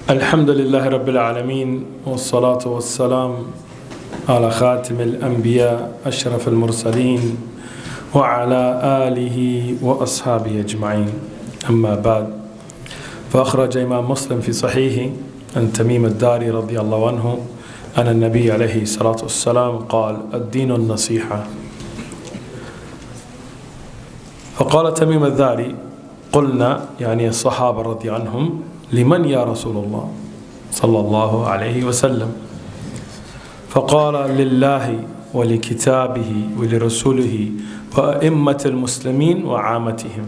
الحمد لله رب العالمين والصلاة والسلام على خاتم الأنبياء أشرف المرسلين وعلى آله وأصحابه أجمعين أما بعد فأخرج إمام مسلم في صحيحه عن تميم الداري رضي الله عنه أن النبي عليه الصلاة والسلام قال الدين النصيحة. فقال تميم الداري قلنا يعني الصحابة رضي عنهم لمن يا رسول الله صلى الله عليه وسلم؟ فقال لله ولكتابه ولرسوله وأئمة المسلمين وعامتهم.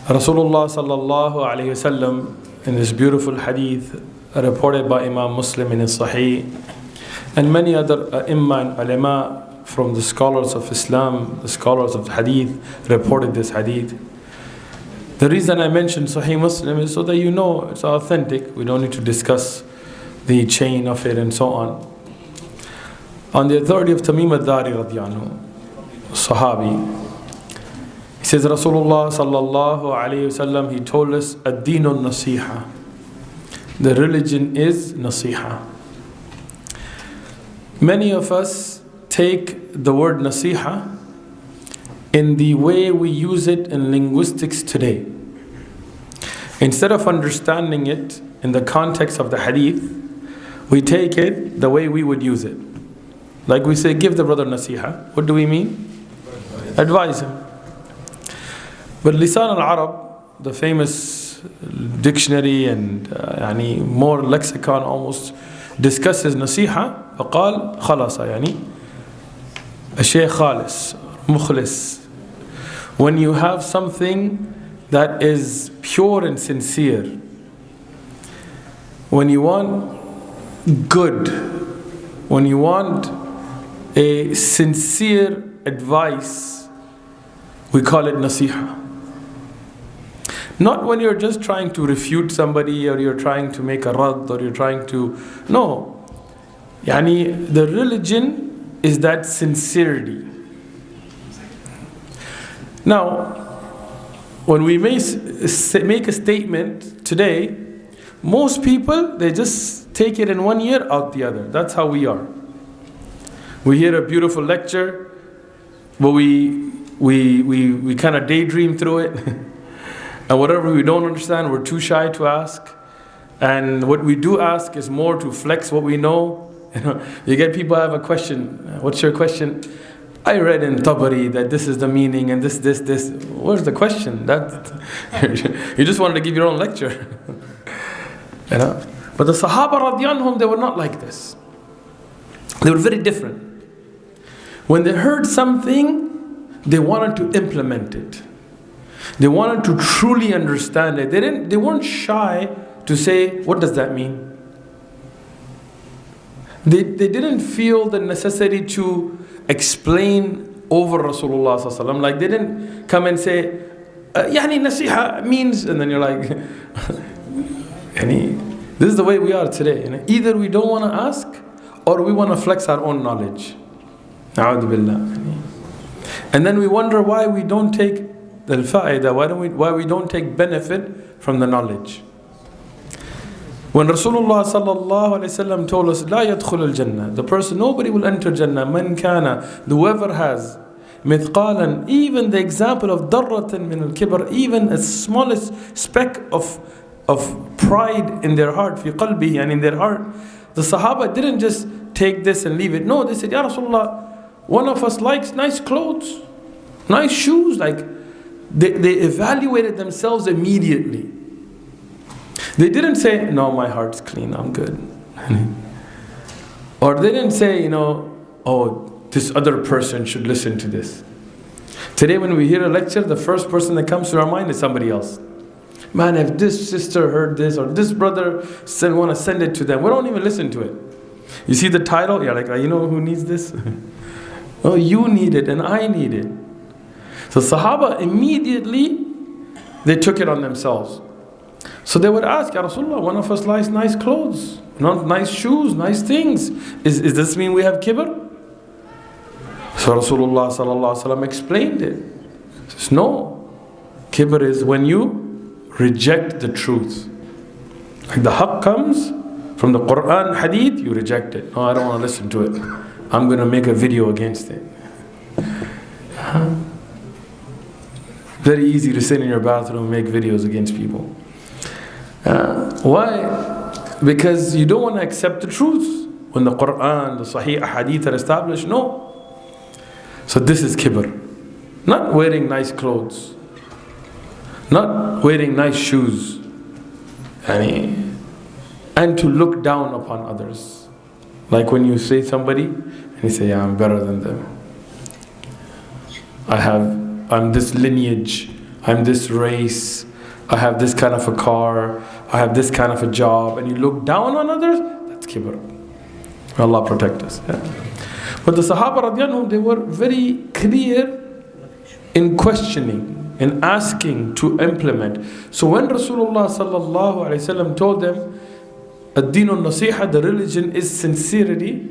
Rasulullah sallallahu alayhi wasallam in this beautiful hadith reported by Imam Muslim in his Sahih and many other Imam and ulama from the scholars of Islam, the scholars of Hadith reported this hadith. The reason I mentioned Sahih Muslim is so that you know it's authentic. We don't need to discuss the chain of it and so on. On the authority of Tamim Al-Dari radiyallahu anhu, Sahabi, he says Rasulullah sallallahu alayhi wasallam, he told us ad-dinu Naseehah. The religion is Naseehah. Many of us take the word Naseehah in the way we use it in linguistics today. Instead of understanding it in the context of the hadith, we take it the way we would use it. Like we say, give the brother Naseehah. What do we mean? Advise him. But Lisan al-Arab, the famous dictionary and more lexicon almost discusses Naseehah. فقال خلاص يعني الشيء خالص مخلص. When you have something that is pure and sincere, when you want good, when you want a sincere advice, we call it Naseehah. Not when you're just trying to refute somebody or you're trying to make a rad or you're trying to, no. The religion is that sincerity. Now, when we make a statement today, most people, they just take it in one ear, out the other. That's how we are. We hear a beautiful lecture, but we kind of daydream through it. And whatever we don't understand, we're too shy to ask. And what we do ask is more to flex what we know. You get people have a question. What's your question? I read in Tabari that this is the meaning and this. Where's the question? You just wanted to give your own lecture. But the Sahaba radiyallahu anhum, they were not like this. They were very different. When they heard something, they wanted to implement it. They wanted to truly understand it. They weren't shy to say, what does that mean? They didn't feel the necessity to explain over Rasulullah sallallahu alaihi wasallam. Like they didn't come and say, Yani Naseehah means, and then you're like, this is the way we are today. Either we don't want to ask, or we want to flex our own knowledge. A'udhu billah. And then we wonder why we don't take the fa'idah, why we don't take benefit from the knowledge. When Rasulullah sallallahu alaihi wasallam told us, "La yadkhul al-jannah," the person, nobody will enter Jannah. Man kana, whoever has mithqalan, even the example of darratan min al-kibr, even a smallest speck of pride in their heart, fi qalbihi, and in their heart. The Sahaba didn't just take this and leave it. No, they said, "Ya Rasulullah, one of us likes nice clothes, nice shoes." Like they evaluated themselves immediately. They didn't say, "No, my heart's clean, I'm good." Or they didn't say, "Oh, this other person should listen to this." Today when we hear a lecture, the first person that comes to our mind is somebody else. Man, if this sister heard this, or this brother want to send it to them, we don't even listen to it. You see the title? You're like, you know who needs this? Oh, you need it and I need it. So Sahaba immediately, they took it on themselves. So they would ask, "Ya Rasulullah, one of us likes nice clothes, nice shoes, nice things. Is this mean we have kibr?" So Rasulullah sallallahu alaihi wasallam explained it. He says, "No, kibr is when you reject the truth. Like the haqq comes from the Qur'an, hadith, you reject it. No, I don't want to listen to it. I'm going to make a video against it. Very easy to sit in your bathroom and make videos against people. Why? Because you don't want to accept the truth. When the Qur'an, the Sahih hadith are established, no. So this is kibr. Not wearing nice clothes. Not wearing nice shoes. And to look down upon others. Like when you say somebody, and you say, yeah, I'm better than them. I'm this lineage, I'm this race, I have this kind of a car, I have this kind of a job, and you look down on others, that's kibr. Allah protect us. Yeah. But the Sahaba radiallahu anhum, they were very clear in questioning, in asking to implement. So when Rasulullah sallallahu alaihi wasallam told them, ad-din al-Naseehah, the religion is sincerity,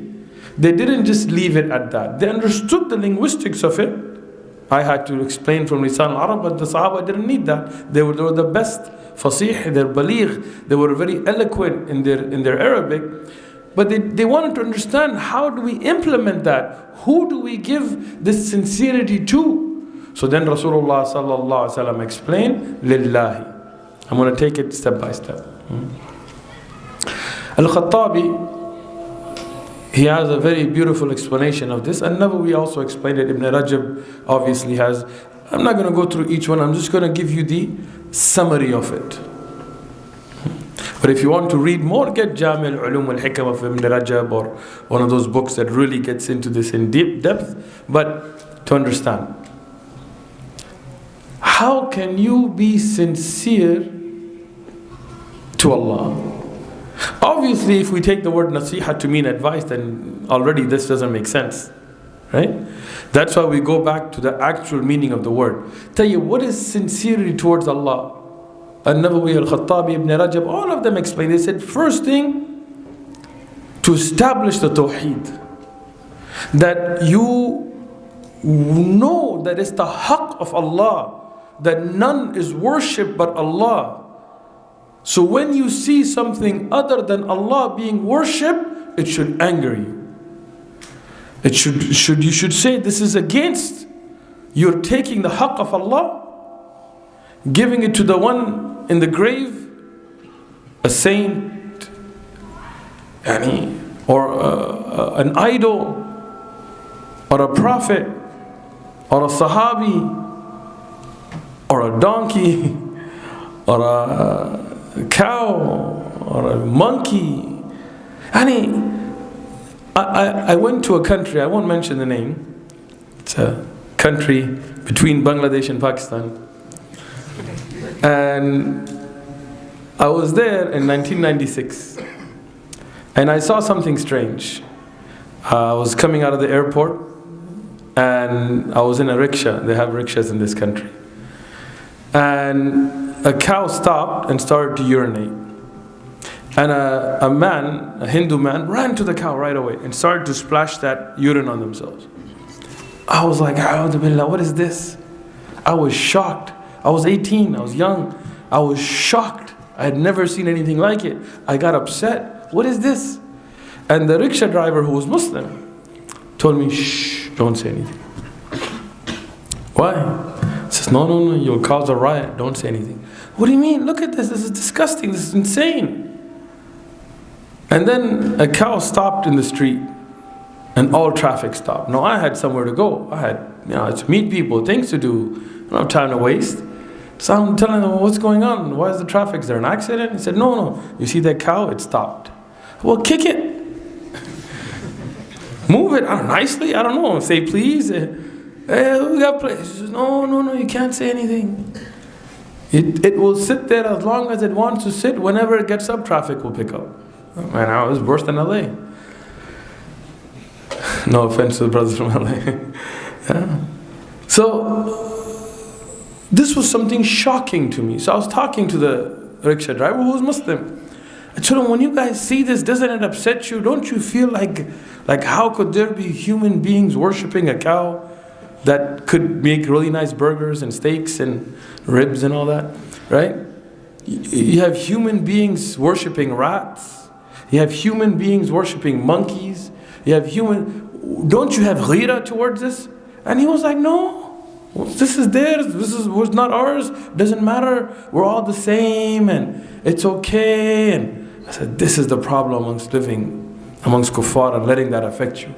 they didn't just leave it at that. They understood the linguistics of it. I had to explain from Lisan al-Arab, but the Sahaba didn't need that. They were the best fasih, they're baligh, they were very eloquent in their Arabic. But they wanted to understand, how do we implement that? Who do we give this sincerity to? So then Rasulullah sallallahu alaihi wasallam explained, lillahi. I'm going to take it step by step. Al-Khattabi, he has a very beautiful explanation of this, and Nawawi also explained it. Ibn Rajab obviously has. I'm not going to go through each one, I'm just going to give you the summary of it. But if you want to read more, get Jami' al-Ulum al-Hikam of Ibn Rajab, or one of those books that really gets into this in deep depth. But to understand, how can you be sincere to Allah? Obviously, if we take the word Naseehah to mean advice, then already this doesn't make sense, right? That's why we go back to the actual meaning of the word. Tell you, what is sincerity towards Allah? Al-Nawawi, Al-Khattabi, Ibn Rajab, all of them explain. They said, first thing, to establish the Tawheed. That you know that it's the haqq of Allah, that none is worshipped but Allah. So when you see something other than Allah being worshipped, it should anger you. You should say, this is against. You're taking the haqq of Allah, giving it to the one in the grave, a saint, or an idol, or a prophet, or a sahabi, or a donkey, or a cow, or a monkey. I went to a country, I won't mention the name. It's a country between Bangladesh and Pakistan. And I was there in 1996. And I saw something strange. I was coming out of the airport, and I was in a rickshaw. They have rickshaws in this country. And a cow stopped and started to urinate. And a Hindu man, ran to the cow right away and started to splash that urine on themselves. I was like, A'udhu Billah, what is this? I was shocked. I was 18, I was young. I was shocked. I had never seen anything like it. I got upset. What is this? And the rickshaw driver, who was Muslim, told me, shh, don't say anything. Why? He says, no, you'll cause a riot, don't say anything. What do you mean? Look at this is disgusting, this is insane. And then a cow stopped in the street, and all traffic stopped. Now I had somewhere to go. I had to meet people, things to do. I don't have time to waste. So I'm telling them, what's going on? Why is the traffic? Is there an accident? He said, no. You see that cow? It stopped. Well, kick it. Move it nicely. I don't know. Say please. Hey, we got place. He says, no, you can't say anything. It will sit there as long as it wants to sit. Whenever it gets up, traffic will pick up. Man, I was worse than LA. No offense to the brothers from LA. Yeah. So this was something shocking to me. So I was talking to the rickshaw driver, who was Muslim. I told him, when you guys see this, doesn't it upset you? Don't you feel like how could there be human beings worshipping a cow that could make really nice burgers and steaks and ribs and all that, right? You have human beings worshipping rats. You have human beings worshipping monkeys. You have don't you have ghira towards this? And he was like, no, this is theirs, this was not ours, doesn't matter, we're all the same and it's okay. And I said, this is the problem amongst living amongst kuffar and letting that affect you.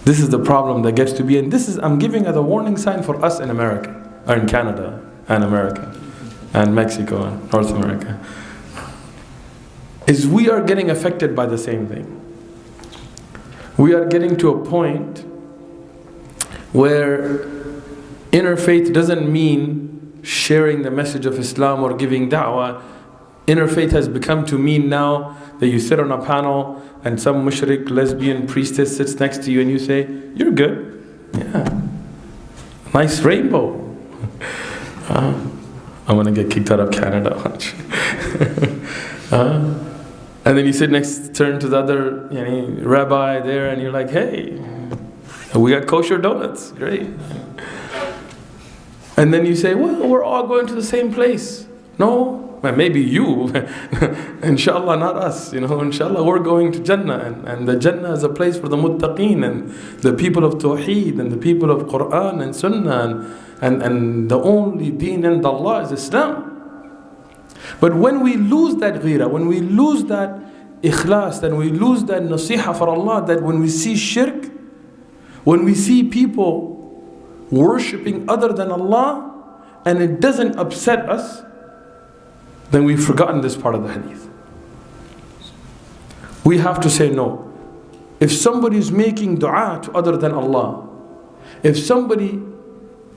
This is the problem that gets to be, and this is, I'm giving as a warning sign for us in America, or in Canada and America and Mexico and North America, is we are getting affected by the same thing. We are getting to a point where interfaith doesn't mean sharing the message of Islam or giving da'wah. Interfaith has become to mean now that you sit on a panel and some mushrik lesbian priestess sits next to you and you say, you're good. Yeah. Nice rainbow. I'm going to get kicked out of Canada. And then you sit next, turn to the other rabbi there and you're like, hey, we got kosher donuts. Great. And then you say, well, we're all going to the same place. No. Well, maybe you, inshallah, not us. Inshallah, we're going to Jannah, and the Jannah is a place for the muttaqeen and the people of Tawheed and the people of Qur'an and Sunnah, and the only deen in Allah is Islam. But when we lose that ghira, when we lose that ikhlas, then we lose that naseehah for Allah, that when we see shirk, when we see people worshipping other than Allah, and it doesn't upset us, then we've forgotten this part of the hadith. We have to say no. If somebody is making dua to other than Allah, if somebody,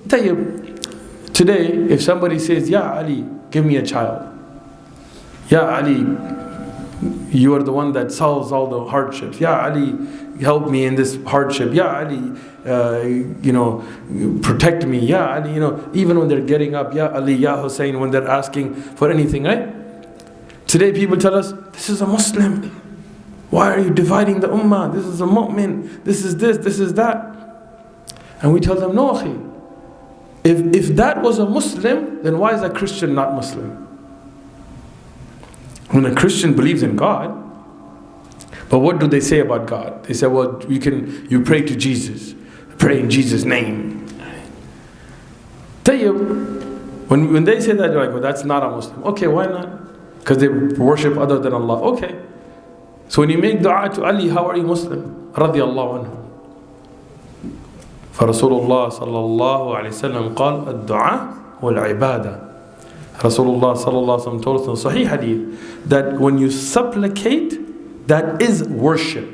today, if somebody says, Ya Ali, give me a child. Ya Ali, you are the one that solves all the hardships. Ya Ali, help me in this hardship. Ya Ali, protect me. Ya Ali, even when they're getting up, Ya Ali, Ya Hussein, when they're asking for anything, right? Today people tell us, this is a Muslim. Why are you dividing the ummah? This is a mu'min. This is this, this is that. And we tell them, no, akhi. If that was a Muslim, then why is a Christian not Muslim? When a Christian believes in God, but what do they say about God? They say, well, you pray to Jesus. Pray in Jesus' name. Tell you, when they say that, they're like, well, that's not a Muslim. Okay, why not? Because they worship other than Allah. Okay. So when you make dua to Ali, how are you Muslim? Radiallahu anhu. Rasulullah sallallahu alayhi wa sallam قال الدعاء والعبادة. Rasulullah sallallahu alayhi wa sallam told us in Sahih hadith that when you supplicate, that is worship.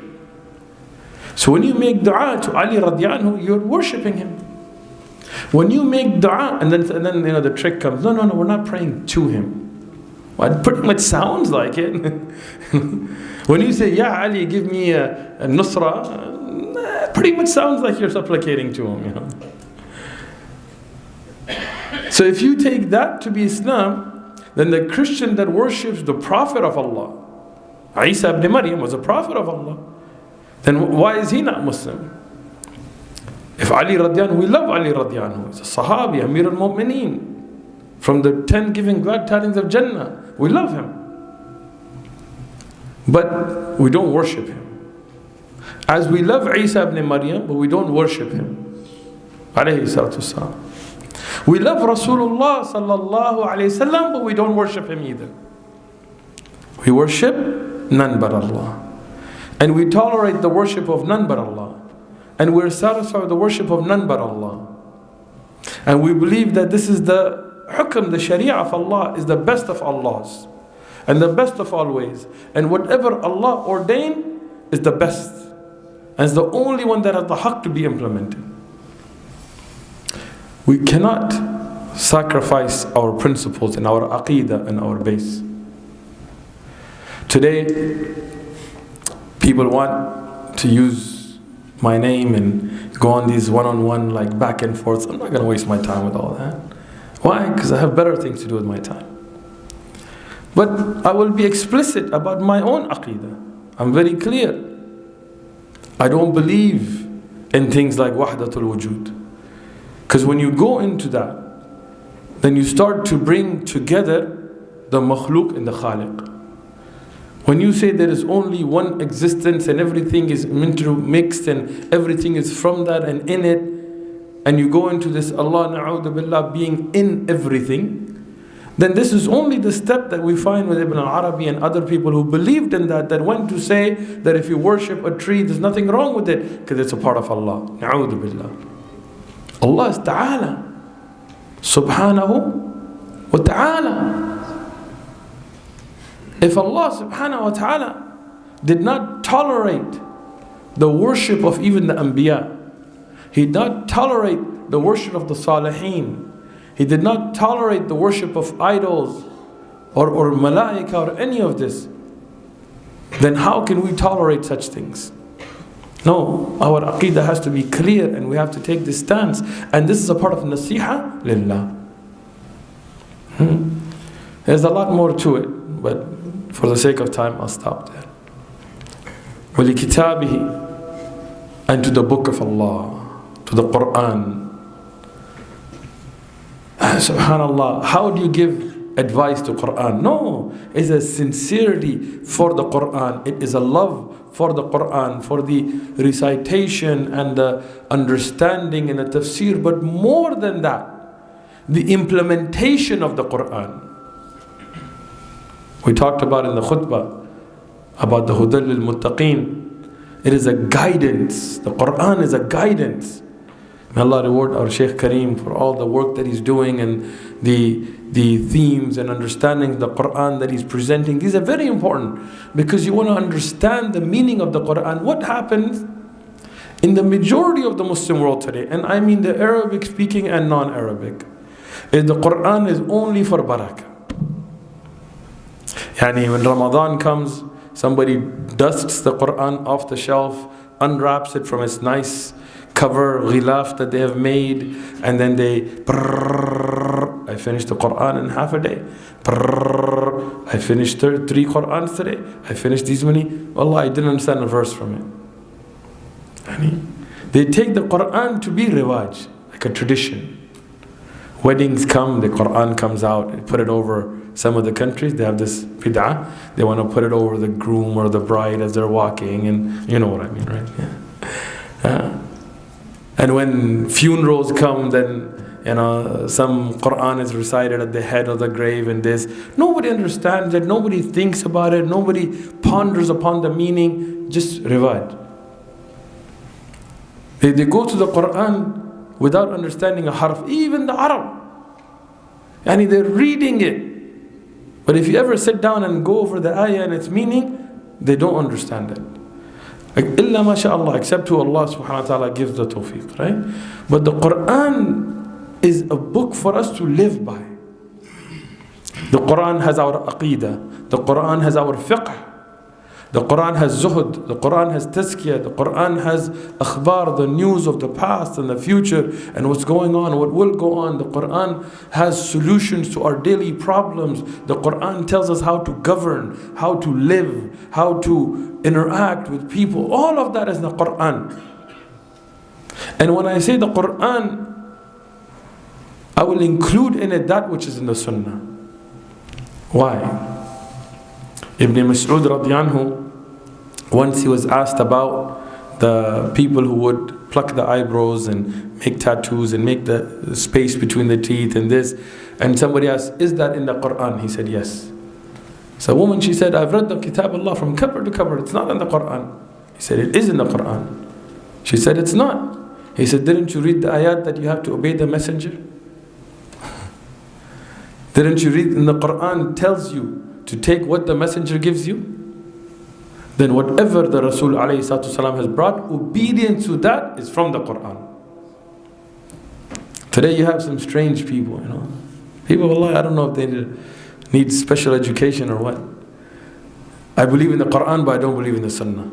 So when you make dua to Ali radiallahu anhu, you're worshipping him. When you make dua, and then the trick comes, no, we're not praying to him. Well, it pretty much sounds like it. When you say, Ya Ali, give me a nusra, pretty much sounds like you're supplicating to him, So if you take that to be Islam, then the Christian that worships the Prophet of Allah, Isa ibn Maryam was a Prophet of Allah, then why is he not Muslim? If Ali radiallahu anhu, we love Ali radiallahu anhu, he's a Sahabi, Amir al-Mu'mineen, from the 10 giving glad tidings of Jannah, we love him. But we don't worship him. As we love Isa ibn Maryam, but we don't worship him. Alayhi salatu wassalam. We love Rasulullah sallallahu alayhi wasallam, but we don't worship him either. We worship none but Allah. And we tolerate the worship of none but Allah. And we're satisfied with the worship of none but Allah. And we believe that this is the hukm, the sharia of Allah is the best of Allahs. And the best of all ways. And whatever Allah ordained is the best. And it's the only one that has the haqq to be implemented. We cannot sacrifice our principles and our aqeedah and our base. Today, people want to use my name and go on these one-on-one like back and forth. I'm not going to waste my time with all that. Why? Because I have better things to do with my time. But I will be explicit about my own aqeedah. I'm very clear. I don't believe in things like wahdatul wujud. Because when you go into that, then you start to bring together the makhluk and the khaliq. When you say there is only one existence and everything is intermixed and everything is from that and in it, and you go into this Allah na'udhu billah being in everything, then this is only the step that we find with Ibn al-Arabi and other people who believed in that went to say that if you worship a tree, there's nothing wrong with it because it's a part of Allah. Na'udhu billah. Allah is Ta'ala. Subhanahu wa Ta'ala. If Allah subhanahu wa ta'ala did not tolerate the worship of even the Anbiya, He did not tolerate the worship of the Salihin, He did not tolerate the worship of idols or malaika or any of this, then how can we tolerate such things? No, our aqidah has to be clear and we have to take this stance. And this is a part of Naseehah lillah. There's a lot more to it, but for the sake of time, I'll stop there. وَلِكِتَابِهِ, and to the book of Allah, to the Qur'an. Subhanallah, how do you give advice to Qur'an? No, it's a sincerity for the Qur'an. It is a love for the Qur'an, for the recitation and the understanding and the tafsir. But more than that, the implementation of the Qur'an. We talked about in the khutbah about the Hudal lil-Muttaqeen. It is a guidance. The Qur'an is a guidance. May Allah reward our Shaykh Kareem for all the work that he's doing and the themes and understanding the Qur'an that he's presenting. These are very important because you want to understand the meaning of the Qur'an. What happens in the majority of the Muslim world today, and I mean the Arabic speaking and non-Arabic, is the Qur'an is only for barakah. Yani when Ramadan comes, somebody dusts the Qur'an off the shelf, unwraps it from its nice cover, ghilaf that they have made, and then they I finished the Qur'an in half a day. I finished 3 Qur'ans today. I finished these many. Wallah, I didn't understand a verse from it. They take the Qur'an to be riwaj, like a tradition. Weddings come, the Qur'an comes out, they put it over. Some of the countries, they have this bid'ah, they want to put it over the groom or the bride as they're walking, and you know what I mean, right? Yeah. And when funerals come, then some Qur'an is recited at the head of the grave and this. Nobody understands it, nobody thinks about it, nobody ponders upon the meaning, just riwaj. They go to the Qur'an without understanding a harf, even the Arab. And they're reading it. But if you ever sit down and go over the ayah and its meaning, they don't understand it. Illa masha'Allah, except who Allah subhanahu wa ta'ala gives the tawfiq, right? But the Qur'an is a book for us to live by. The Qur'an has our aqeedah. The Qur'an has our fiqh. The Qur'an has zuhud. The Qur'an has tazkiyah. The Qur'an has akhbar, the news of the past and the future and what's going on, what will go on. The Qur'an has solutions to our daily problems. The Qur'an tells us how to govern, how to live, how to interact with people. All of that is in the Qur'an. And when I say the Qur'an, I will include in it that which is in the Sunnah. Why? Ibn Mas'ud radiyallahu, once he was asked about the people who would pluck the eyebrows and make tattoos and make the space between the teeth and this, and somebody asked, is that in the Qur'an? He said, yes. So a woman, she said, I've read the Kitab Allah from cover to cover, it's not in the Qur'an. He said, it is in the Qur'an. She said, it's not. He said, didn't you read the ayat that you have to obey the messenger? Didn't you read in the Qur'an tells you to take what the messenger gives you? Then whatever the Rasul ﷺ has brought, obedience to that is from the Qur'an. Today you have some strange people, People, Allah, I don't know if they need special education or what. I believe in the Qur'an, but I don't believe in the Sunnah.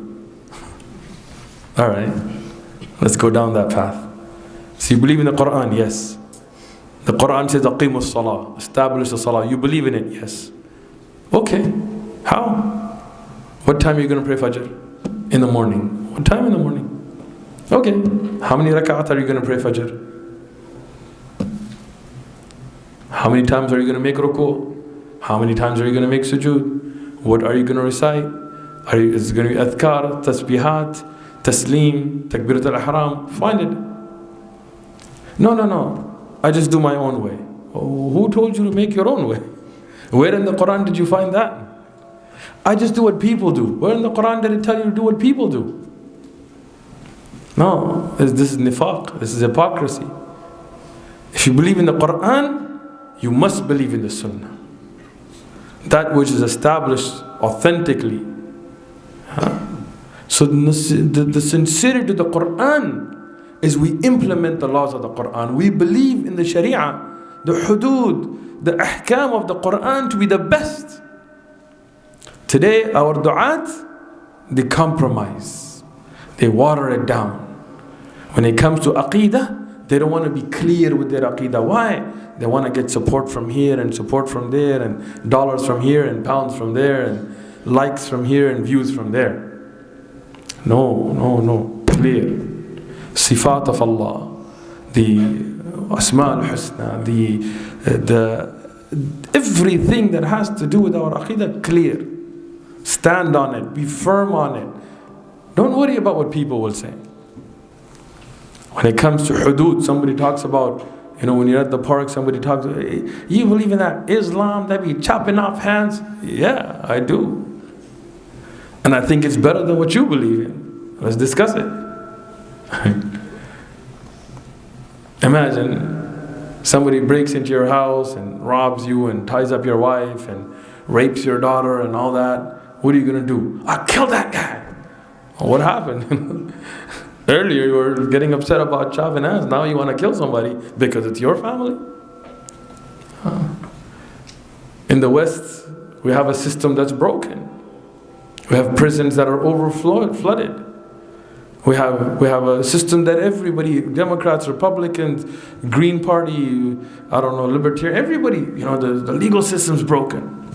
Alright, let's go down that path. So you believe in the Qur'an? Yes. The Qur'an says, Aqimu as-salah, establish the salah. You believe in it? Yes. Okay, how? What time are you going to pray Fajr? In the morning. What time in the morning? Okay, how many rak'at are you going to pray Fajr? How many times are you going to make ruku'? How many times are you going to make sujood? What are you going to recite? Is it going to be adhkar, tasbihat, taslim, takbirat al-ihram? Find it. No. I just do my own way. Oh, who told you to make your own way? Where in the Qur'an did you find that? I just do what people do. Where in the Qur'an did it tell you to do what people do? No, this is nifaq, this is hypocrisy. If you believe in the Qur'an, you must believe in the Sunnah. That which is established authentically. So the sincerity to the Qur'an is we implement the laws of the Qur'an. We believe in the Sharia, the hudud, the ahkam of the Qur'an to be the best. Today our du'at, they compromise. They water it down. When it comes to aqeedah, they don't want to be clear with their aqeedah. Why? They want to get support from here and support from there, and dollars from here and pounds from there, and likes from here and views from there. No. Clear. Sifat of Allah, the Asma al-Husna, the everything that has to do with our aqeedah, clear. Stand on it. Be firm on it. Don't worry about what people will say. When it comes to hudud, somebody talks about, when you're at the park, somebody talks, you believe in that Islam, that be chopping off hands? Yeah, I do. And I think it's better than what you believe in. Let's discuss it. Imagine somebody breaks into your house and robs you and ties up your wife and rapes your daughter and all that. What are you going to do? I'll kill that guy. Well, what happened? Earlier you were getting upset about chopping hands. Now you want to kill somebody because it's your family? In the West, we have a system that's broken. We have prisons that are flooded. We have a system that everybody, Democrats, Republicans, Green Party, Libertarian, everybody, the legal system's broken.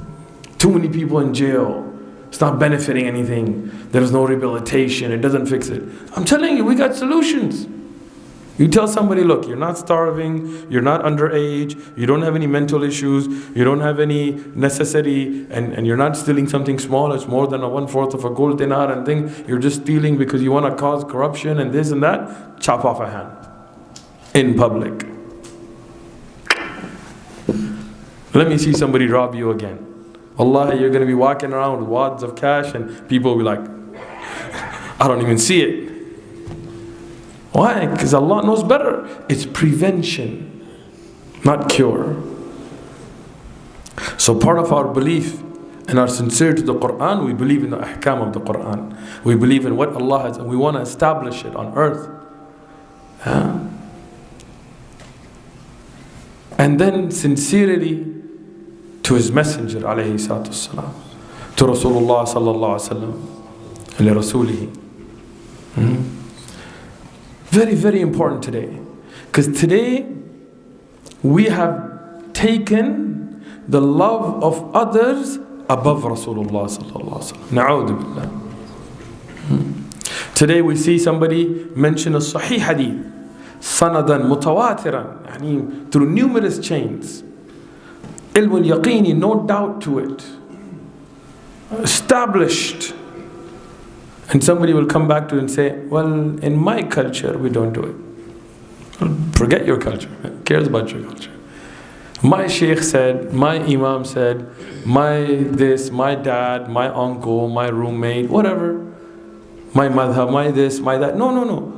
Too many people in jail. It's not benefiting anything. There's no rehabilitation. It doesn't fix it. I'm telling you, we got solutions. You tell somebody, look, you're not starving, you're not underage, you don't have any mental issues, you don't have any necessity, and you're not stealing something small, it's more than 1/4 of a gold dinar and thing, you're just stealing because you want to cause corruption and this and that, chop off a hand. In public. Let me see somebody rob you again. Wallahi, you're going to be walking around with wads of cash and people will be like, I don't even see it. Why? Because Allah knows better. It's prevention, not cure. So part of our belief and our sincerity to the Qur'an, we believe in the ahkam of the Qur'an. We believe in what Allah has, and we want to establish it on earth. And then sincerity to His Messenger alayhi salatu wassalam, to Rasulullah sallallahu alaihi wasallam, li rasulihi. Very, very important today. Because today we have taken the love of others above Rasulullah sallallahu alaihi wasallam. Na'udhu billah. Today we see somebody mention a sahih hadith, sanadan mutawatiran, through numerous chains. Ilm al-yaqini, no doubt to it. Established. And somebody will come back to it and say, well, in my culture, we don't do it. Well, forget your culture. Who cares about your culture? My Shaykh said, my Imam said, my this, my dad, my uncle, my roommate, whatever. My madhab, my this, my that. No.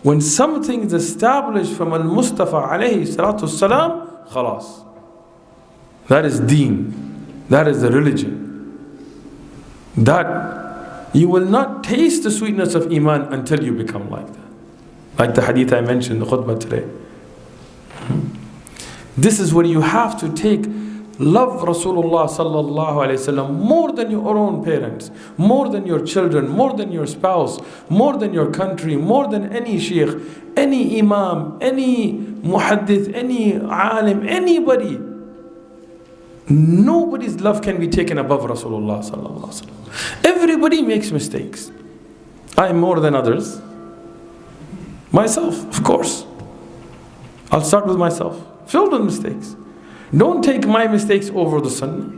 When something is established from Al-Mustafa alayhi salatu salam, khalas. That is deen. That is the religion. That you will not taste the sweetness of Iman until you become like that. Like the hadith I mentioned in the khutbah today. This is where you have to take love Rasulullah sallallahu alayhi wasallam more than your own parents, more than your children, more than your spouse, more than your country, more than any shaykh, any imam, any muhaddith, any alim, anybody. Nobody's love can be taken above Rasulullah sallallahu alaihi wasallam. Everybody makes mistakes. I am more than others. Myself, of course. I'll start with myself. Filled with mistakes. Don't take my mistakes over the sunnah.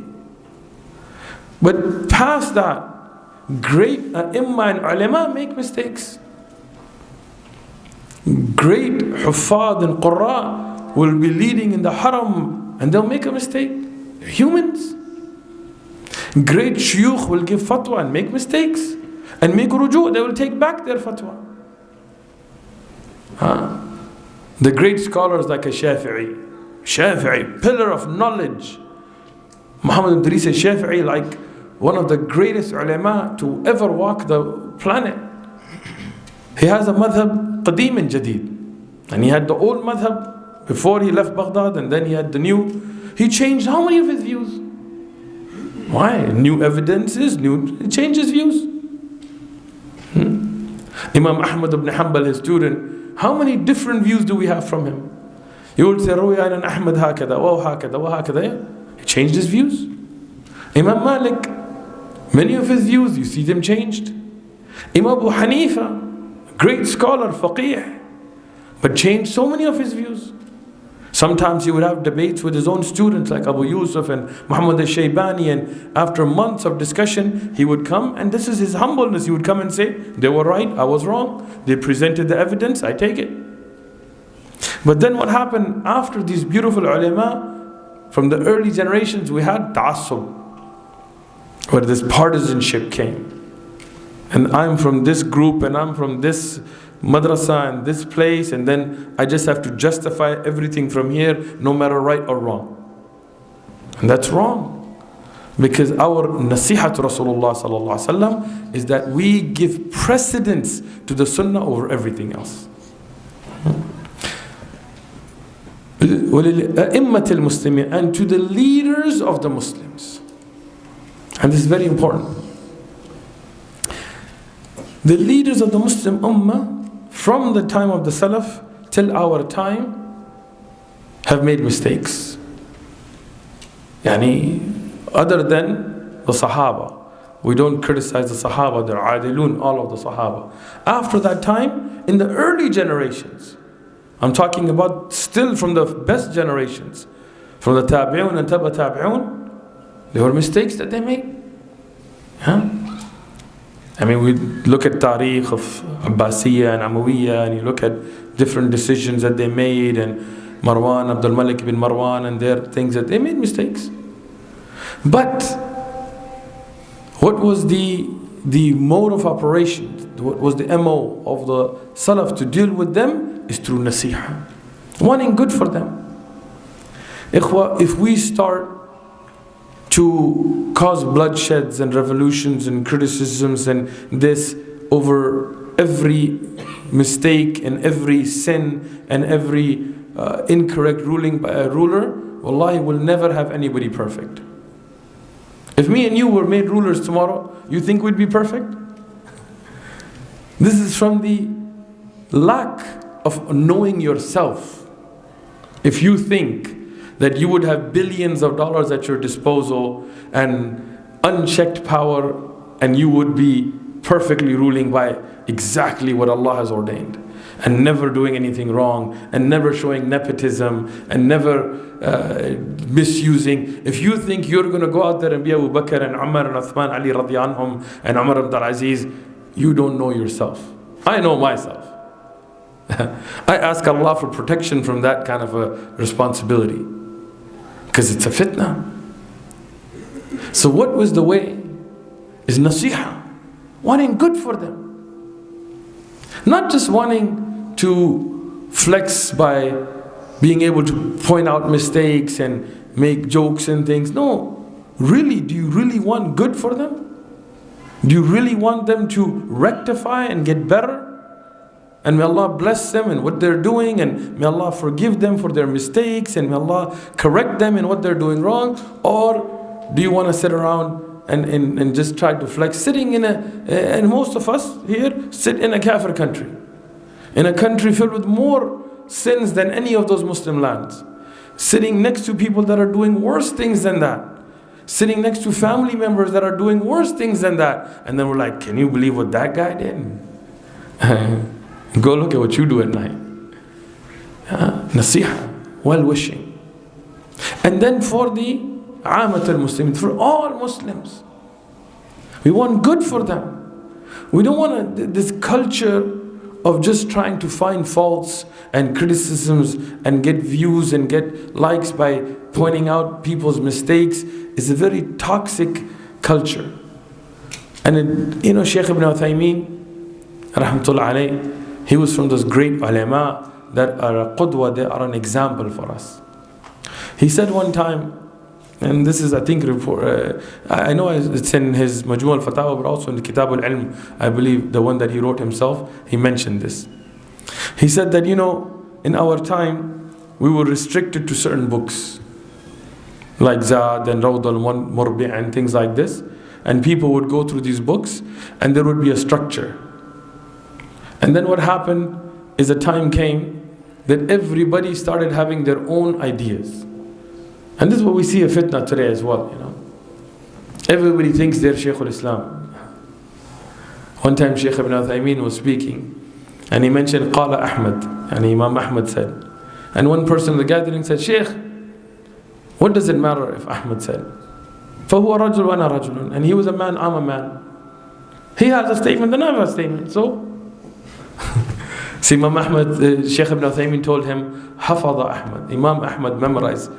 But past that, great Imam and ulama make mistakes. Great Huffaz and Qur'an will be leading in the haram and they'll make a mistake. They're humans. Great shuyukh will give fatwa and make mistakes and make ruju', they will take back their fatwa. The great scholars like a Shafi'i, pillar of knowledge. Muhammad Al-Dari says Shafi'i like one of the greatest ulama to ever walk the planet. He has a madhab qadim and jadid. And he had the old madhab before he left Baghdad, and then he had the new. He changed how many of his views? Why? New evidences, he changed his views. Imam Ahmad ibn Hanbal, his student, how many different views do we have from him? He would say, Ruya an Ahmad hakada, wa hakada, wa hakada. He changed his views. Imam Malik, many of his views, you see them changed. Imam Abu Hanifa, great scholar, faqih, but changed so many of his views. Sometimes he would have debates with his own students like Abu Yusuf and Muhammad al-Shaybani, and after months of discussion, he would come, and this is his humbleness, he would come and say, they were right, I was wrong. They presented the evidence, I take it. But then what happened after these beautiful ulama, from the early generations, we had ta'assub, where this partisanship came. And I'm from this group, and I'm from this madrasa and this place, and then I just have to justify everything from here, no matter right or wrong. And that's wrong, because our Naseehah to Rasulullah sallallahu alaihi wasallam is that we give precedence to the sunnah over everything else. And to the leaders of the Muslims. And this is very important. The leaders of the Muslim Ummah from the time of the Salaf till our time have made mistakes. Other than the Sahaba. We don't criticize the Sahaba, they're adilun, all of the Sahaba. After that time, in the early generations, I'm talking about still from the best generations, from the Tabi'un and Taba Tabi'un, there were mistakes that they made. We look at Tariq of Abbasiyya and Amawiyya, and you look at different decisions that they made, and Marwan, Abdul Malik bin Marwan, and their things that they made mistakes. But what was the mode of operation, what was the MO of the Salaf to deal with them is through Naseehah, wanting good for them. Ikhwa, if we start to cause bloodsheds and revolutions and criticisms and this over every mistake and every sin and every incorrect ruling by a ruler, wallahi, we'll never have anybody perfect. If me and you were made rulers tomorrow, you think we'd be perfect? This is from the lack of knowing yourself. If you think that you would have billions of dollars at your disposal and unchecked power, and you would be perfectly ruling by exactly what Allah has ordained, and never doing anything wrong, and never showing nepotism, and never misusing. If you think you're going to go out there and be Abu Bakr and Umar and Uthman, Ali radiyallahu anhum, and Umar ibn al-Aziz, you don't know yourself. I know myself. I ask Allah for protection from that kind of a responsibility, because it's a fitna. So what was the way? Is Naseehah, wanting good for them, not just wanting to flex by being able to point out mistakes and make jokes and things. No, really, do you really want good for them? Do you really want them to rectify and get better? And may Allah bless them in what they're doing, and may Allah forgive them for their mistakes, and may Allah correct them in what they're doing wrong? Or do you want to sit around and just try to flex, sitting in and most of us here sit in a kafir country, in a country filled with more sins than any of those Muslim lands, sitting next to people that are doing worse things than that, sitting next to family members that are doing worse things than that, and then we're like, can you believe what that guy did? Go look at what you do at night. Naseehah, well-wishing. And then for the Amat al-Muslimin, for all Muslims. We want good for them. We don't want this culture of just trying to find faults and criticisms and get views and get likes by pointing out people's mistakes. Is a very toxic culture. And Shaykh ibn Uthaymeen, rahmatullah alayh, he was from those great ulama that are a qudwa, they are an example for us. He said one time, and this is I think I know it's in his Majmu' al-Fatawa, but also in the Kitab al-Ilm, I believe the one that he wrote himself, he mentioned this. He said that in our time we were restricted to certain books like Zad and Rawd al-Murbi and things like this, and people would go through these books and there would be a structure. And then what happened is a time came that everybody started having their own ideas. And this is what we see a fitna today as well, Everybody thinks they're Shaykh al-Islam. One time Shaykh ibn Uthaymeen was speaking and he mentioned Qala Ahmad, and Imam Ahmad said. And one person in the gathering said, Shaykh, what does it matter if Ahmad said? فَهُوَ رَجُلٌ وَأَنَا رَجُلٌ. And he was a man, I'm a man. He has a statement and I have a statement. So Imam Ahmad, Shaykh ibn Uthaymeen told him, حفظ Ahmad. Imam Ahmad memorized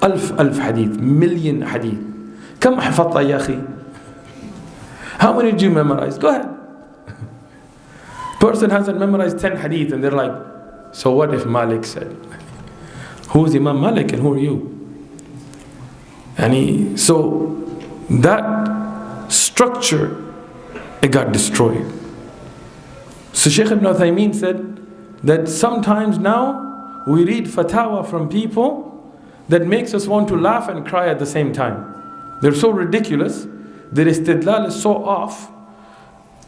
ألف hadith, million hadith. كم حفظت يا أخي? How many did you memorize? Go ahead. Person hasn't memorized 10 hadith and they're like, so what if Malik said? Who is Imam Malik and who are you? And so that structure, it got destroyed. So Shaykh ibn Uthaymeen said that sometimes now we read fatwa from people that makes us want to laugh and cry at the same time. They're so ridiculous, their istidlal is so off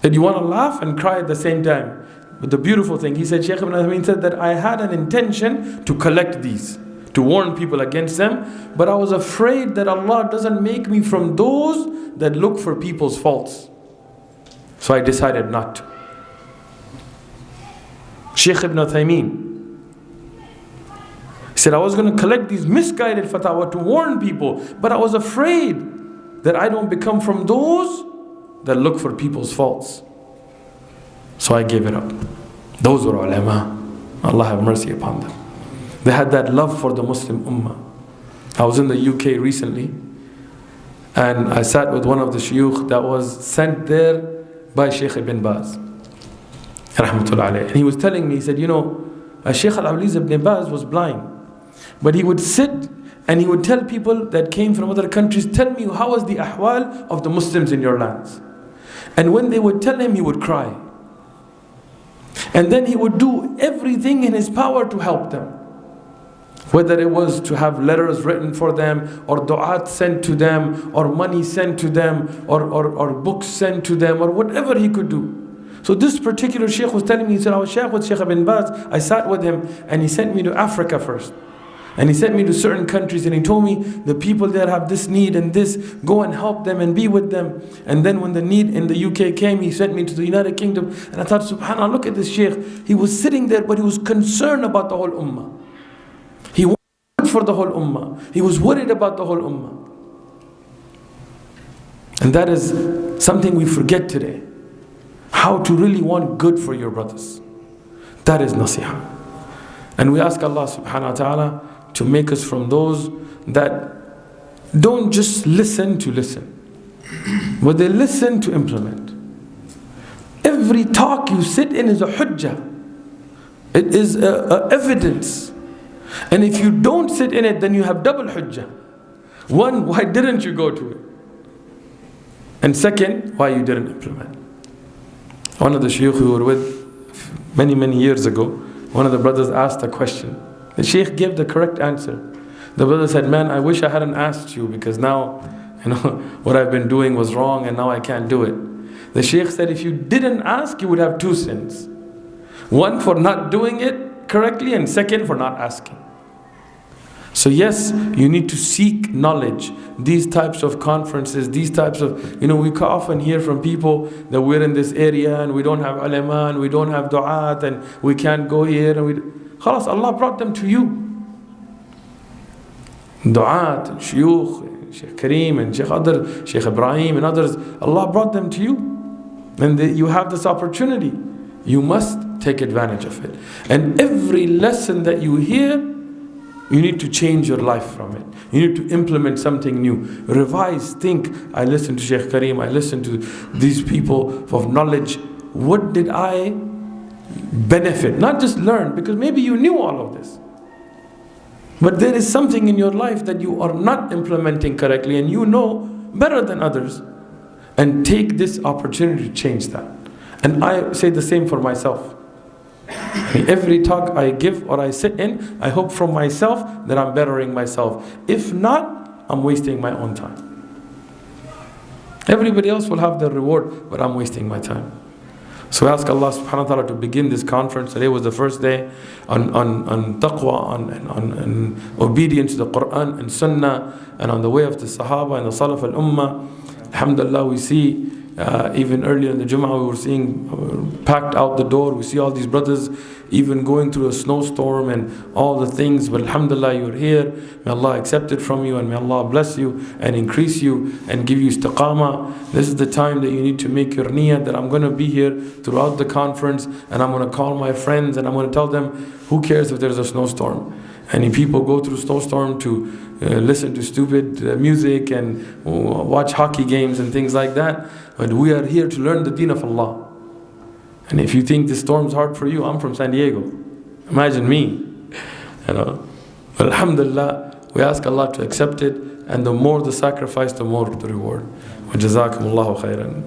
that you want to laugh and cry at the same time. But the beautiful thing, he said, Shaykh ibn Uthaymeen said that I had an intention to collect these, to warn people against them, but I was afraid that Allah doesn't make me from those that look for people's faults. So I decided not to. Shaykh ibn Uthaymeen, he said, I was going to collect these misguided fatwa to warn people, but I was afraid that I don't become from those that look for people's faults. So I gave it up. Those were ulama. Allah have mercy upon them. They had that love for the Muslim ummah. I was in the UK recently, and I sat with one of the shuyukh that was sent there by Shaykh ibn Baz, rahmatullah alayh. And he was telling me, he said, Shaykh al-Awliz ibn Baz was blind, but he would sit and he would tell people that came from other countries, tell me how was the ahwal of the Muslims in your lands. And when they would tell him, he would cry. And then he would do everything in his power to help them. Whether it was to have letters written for them, or du'at sent to them, or money sent to them, or books sent to them, or whatever he could do. So this particular shaykh was telling me, he said, I was shaykh with Shaykh ibn Baz. I sat with him and he sent me to Africa first. And he sent me to certain countries and he told me the people there have this need and this, go and help them and be with them. And then when the need in the UK came, he sent me to the United Kingdom. And I thought, subhanAllah, look at this shaykh. He was sitting there, but he was concerned about the whole ummah. He wanted for the whole ummah. He was worried about the whole ummah. And that is something we forget today. How to really want good for your brothers. That is Naseehah. And we ask Allah subhanahu wa ta'ala to make us from those that don't just listen to listen, but they listen to implement. Every talk you sit in is a hujjah. It is a evidence. And if you don't sit in it, then you have double hujjah. One, why didn't you go to it? And second, why you didn't implement. One of the shuyukh we were with many years ago, one of the brothers asked a question. The shaykh gave the correct answer. The brother said, man, I wish I hadn't asked you, because now, what I've been doing was wrong and now I can't do it. The shaykh said, if you didn't ask, you would have two sins. One for not doing it correctly, and second for not asking. So yes, you need to seek knowledge. These types of conferences, these types of, we often hear from people that we're in this area and we don't have ulama and we don't have du'at and we can't go here and khalas, Allah brought them to you. du'at and shuyukh, Shaykh Kareem and Shaykh Ibrahim and others, Allah brought them to you. And you have this opportunity. You must take advantage of it. And every lesson that you hear, you need to change your life from it. You need to implement something new. Revise, think. I listened to Shaykh Kareem, I listened to these people of knowledge. What did I benefit? Not just learn, because maybe you knew all of this. But there is something in your life that you are not implementing correctly and you know better than others. And take this opportunity to change that. And I say the same for myself. Every talk I give or I sit in, I hope from myself that I'm bettering myself. If not, I'm wasting my own time. Everybody else will have their reward, but I'm wasting my time. So I ask Allah subhanahu wa ta'ala to begin this conference. Today was the first day on taqwa, on obedience to the Qur'an and Sunnah, and on the way of the Sahaba and the Salaf al-Ummah. Alhamdulillah, we see even earlier in the Jummah we were seeing packed out the door. We see all these brothers even going through a snowstorm and all the things. But Alhamdulillah, you're here. May Allah accept it from you, and may Allah bless you and increase you and give you istiqamah. This is the time that you need to make your niyyah that I'm going to be here throughout the conference, and I'm going to call my friends and I'm going to tell them, who cares if there's a snowstorm? And people go through snowstorm to listen to stupid music and watch hockey games and things like that. But we are here to learn the deen of Allah. And if you think this storm's hard for you, I'm from San Diego. Imagine me. But alhamdulillah, we ask Allah to accept it, and the more the sacrifice, the more the reward. Wa jazakumullahu khairan.